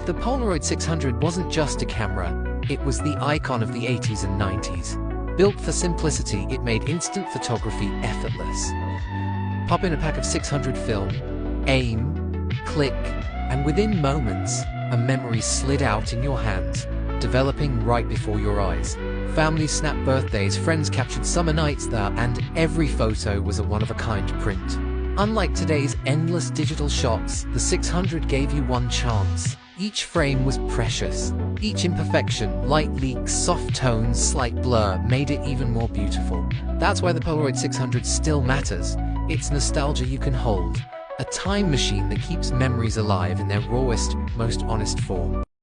The Polaroid 600 wasn't just a camera, it was the icon of the 80s and 90s. Built for simplicity, it made instant photography effortless. Pop in a pack of 600 film, aim, click, and within moments, a memory slid out in your hands, developing right before your eyes. Families snapped birthdays, friends captured summer nights there, and every photo was a one-of-a-kind print. Unlike today's endless digital shots, the 600 gave you one chance. Each frame was precious. Each imperfection, light leaks, soft tones, slight blur, made it even more beautiful. That's why the Polaroid 600 still matters. It's nostalgia you can hold. A time machine that keeps memories alive in their rawest, most honest form.